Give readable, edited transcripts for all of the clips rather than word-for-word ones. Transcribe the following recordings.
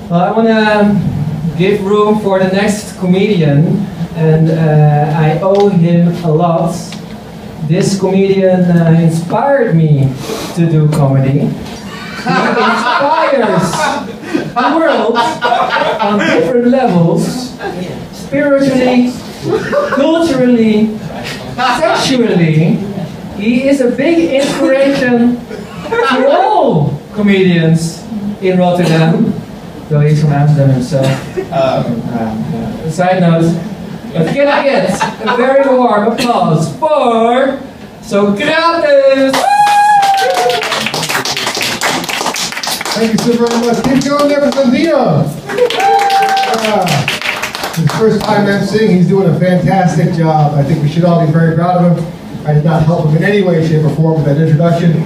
Well, I want to give room for the next comedian, and I owe him a lot. This comedian inspired me to do comedy. He inspires the world on different levels, spiritually, culturally, sexually. He is a big inspiration to all comedians in Rotterdam, though he's from Amsterdam himself. Side note, but can I get a very warm applause for Socrates? Thank you so very much. Keep going there for Sandino. His first time emceeing, he's doing a fantastic job. I think we should all be very proud of him. I did not help him in any way, shape, or form with that introduction.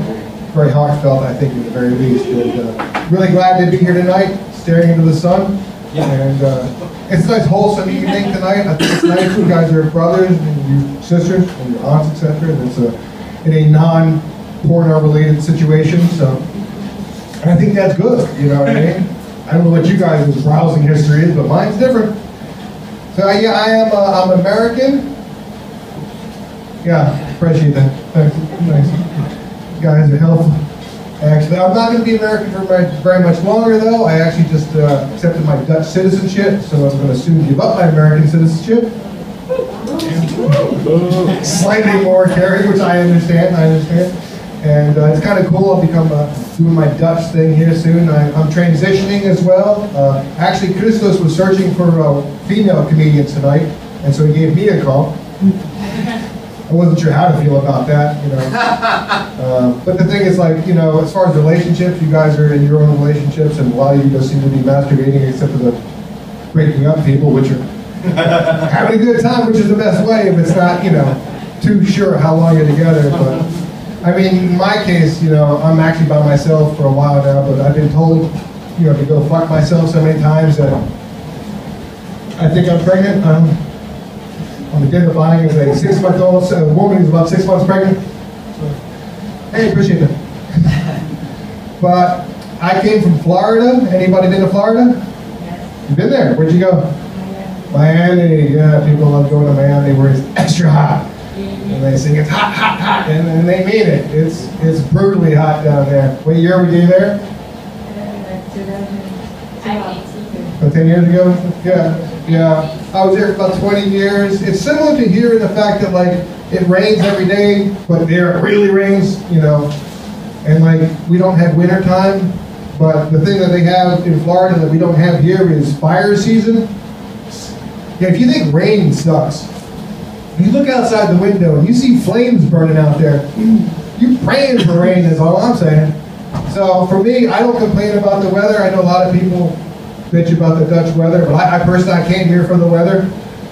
Very heartfelt, I think, at the very least. And, really glad to be here tonight, staring into the sun. And it's a nice wholesome evening tonight. I think it's nice. You guys are brothers and your sisters and your aunts, etc. And it's in a non-porno related situation. So, and I think that's good. You know what I mean? I don't know what you guys' browsing history is, but mine's different. So yeah, I'm American. Yeah, appreciate that. Thanks. Nice. You guys are helpful. Actually, I'm not going to be American for very much longer, though. I actually just accepted my Dutch citizenship, so I'm going to soon give up my American citizenship. Slightly more caring, which I understand. And it's kind of cool. I'll become doing my Dutch thing here soon. I'm transitioning as well. Actually, Christos was searching for female comedians tonight, and so he gave me a call. I wasn't sure how to feel about that, you know. But the thing is, like, you know, as far as relationships, you guys are in your own relationships, and a lot of you don't seem to be masturbating except for the breaking up people, which are having a good time, which is the best way if it's not, you know, too sure how long you're together. But I mean, in my case, you know, I'm actually by myself for a while now, but I've been told, you know, to go fuck myself so many times that I think I'm pregnant. I'm identifying as a 6-month-old woman who's about 6 months pregnant. So, hey, appreciate that. But I came from Florida. Anybody been to Florida? Yes. You been there? Where'd you go? Miami. Yeah, people love going to Miami where it's extra hot. And they sing it's hot, hot, hot, and they mean it. It's brutally hot down there. What year were you there? 10 years ago? Yeah. I was there for about 20 years. It's similar to here in the fact that, like, it rains every day, but there it really rains, you know. And, like, we don't have winter time, but the thing that they have in Florida that we don't have here is fire season. Yeah, if you think rain sucks, you look outside the window and you see flames burning out there. You're praying for rain is all I'm saying. So for me, I don't complain about the weather. I know a lot of people bitch about the Dutch weather, but I personally, I came here for the weather,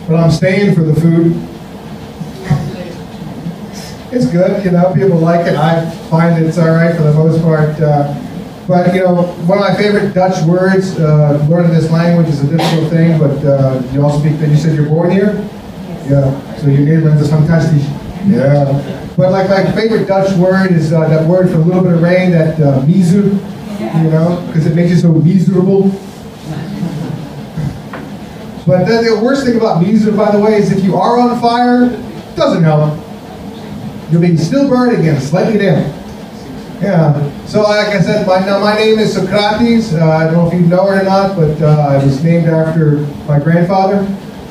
but I'm staying for the food. It's good, you know, people like it. I find it's all right for the most part. But, you know, one of my favorite Dutch words, learning this language is a difficult thing, but you all speak, you said you're born here? Yeah, so your Nederlands is fantastic. Yeah. But like my favorite Dutch word is that word for a little bit of rain, that miser, you know, because it makes you so miserable. But then the worst thing about miser, by the way, is if you are on fire, it doesn't help. You'll be still burning and slightly dim. Yeah. So like I said, my name is Socrates. I don't know if you know it or not, but I was named after my grandfather.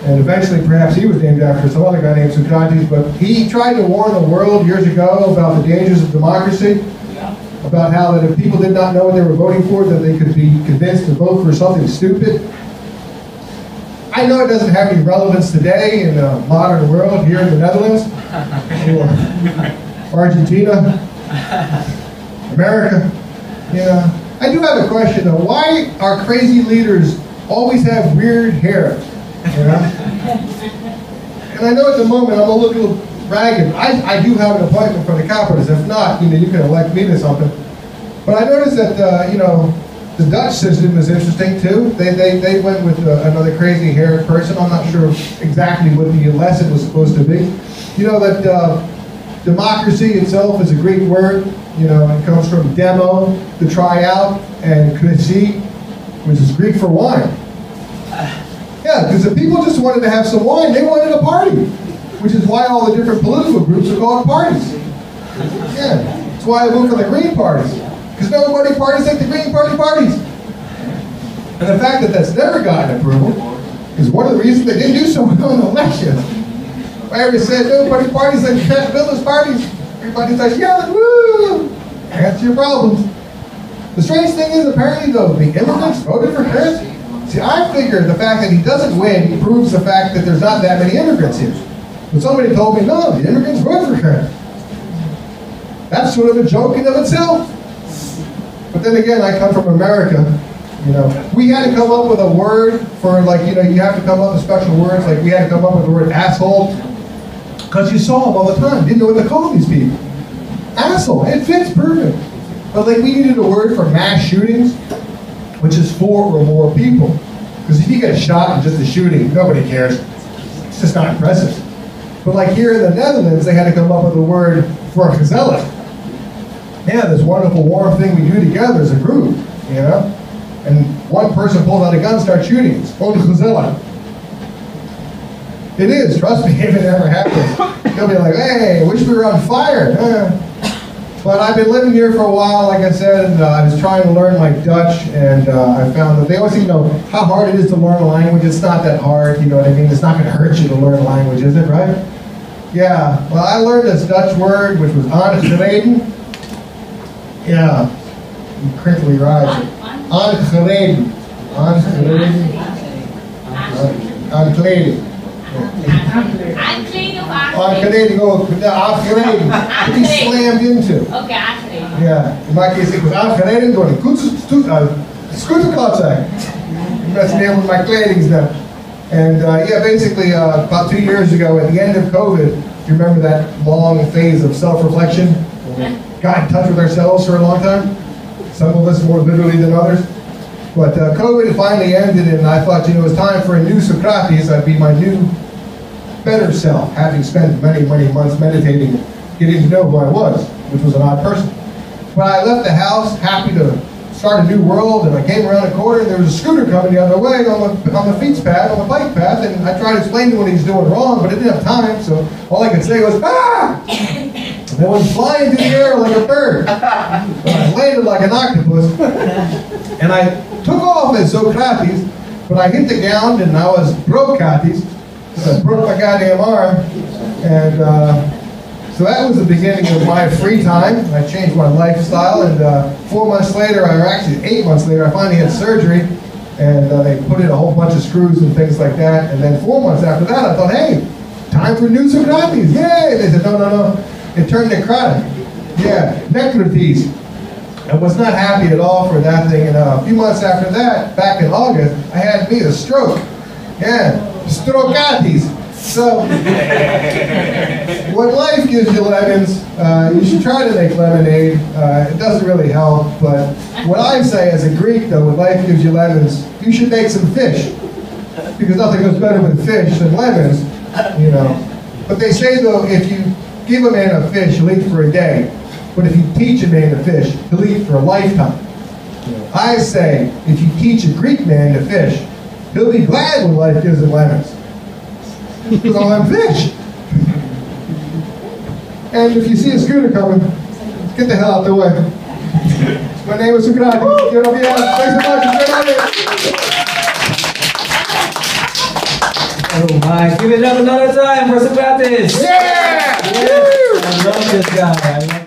And eventually, perhaps he was named after some other guy named Socrates. But he tried to warn the world years ago about the dangers of democracy. About how that if people did not know what they were voting for, that they could be convinced to vote for something stupid. I know it doesn't have any relevance today in the modern world here in the Netherlands, or Argentina, America. Yeah. I do have a question though. Why are crazy leaders always have weird hair? You know? And I know at the moment I'm a little ragged. I do have an appointment for the Capitals. If not, you know, you can elect me to something. But I noticed that you know, the Dutch system is interesting too. They went with another crazy haired person. I'm not sure exactly what the lesson was supposed to be. You know that democracy itself is a Greek word. You know, it comes from demo, to try out, and krisi, which is Greek for wine. Yeah, because if people just wanted to have some wine, they wanted a party, which is why all the different political groups are called parties. Yeah, that's why I vote for the Green parties, because nobody parties like the Green Party parties. And the fact that that's never gotten approval is one of the reasons they didn't do so well in the election. I already said nobody parties like Cat Villas parties. Everybody starts yelling, woo! Answer your problems. The strange thing is, apparently, though, the immigrants voted for Chris. See, I figured the fact that he doesn't win proves the fact that there's not that many immigrants here. But somebody told me, no, the immigrants voted for Chris. That's sort of a joke in of itself. But then again, I come from America. You know, we had to come up with a word for, like, you know, you have to come up with special words. Like, we had to come up with the word asshole, because you saw them all the time. Didn't know what to call these people. Asshole, it fits perfect. But like, we needed a word for mass shootings, which is 4 or more people. Because if you get shot in just a shooting, nobody cares. It's just not impressive. But like here in the Netherlands, they had to come up with a word for a gezellig. Yeah, this wonderful warm thing we do together as a group, you know? And one person pulls out a gun and starts shooting. It's ongezellig. It is, trust me, if it ever happens. They'll be like, hey, I wish we were on fire. But I've been living here for a while, like I said, and I was trying to learn my Dutch, and I found that they always say, you know, how hard it is to learn a language. It's not that hard, you know what I mean? It's not going to hurt you to learn a language, is it, right? Yeah, well, I learned this Dutch word, which was aangereden. Yeah, you crinkly your eyes. Aangereden. Aangereden. Aangereden. Aangereden, aangereden. To be slammed into. Okay, aangereden. Yeah, in my case it was aangereden door de scooterklapzak. That's me with my kledings now. And yeah, basically about 2 years ago, at the end of COVID, you remember that long phase of self-reflection? Got in touch with ourselves for a long time. Some of us more literally than others. But COVID finally ended, and I thought, you know, it was time for a new Socrates. I'd be my new, better self, having spent many, many months meditating, getting to know who I was, which was an odd person. But I left the house, happy to start a new world, and I came around the corner, and there was a scooter coming the other way on the feet path, on the bike path, and I tried to explain to him what he was doing wrong, but I didn't have time, so all I could say was, ah! And I went flying through the air like a bird. And I landed like an octopus. And I took off as Socrates, but I hit the ground and I was Brocates. So I broke my goddamn arm. And so that was the beginning of my free time. I changed my lifestyle, and 4 months later, or actually 8 months later, I finally had surgery. And they put in a whole bunch of screws and things like that. And then 4 months after that, I thought, hey, time for new Socrates. Yay! They said, no, no, no. It turned necrotic. Yeah, necrotes. I was not happy at all for that thing. And a few months after that, back in August, I had me a stroke. Yeah, strocates. So, when life gives you lemons, you should try to make lemonade. It doesn't really help, but what I say as a Greek, though, when life gives you lemons, you should make some fish. Because nothing goes better with fish than lemons, you know. But they say, though, if you give a man a fish, he'll eat for a day. But if you teach a man to fish, he'll eat for a lifetime. I say, if you teach a Greek man to fish, he'll be glad when life gives him lemons. Because I'll have fish. And if you see a scooter coming, get the hell out of the way. My name is Socrates. Thanks so much. Oh my, give it up another time for Socrates. Yeah! I love this guy.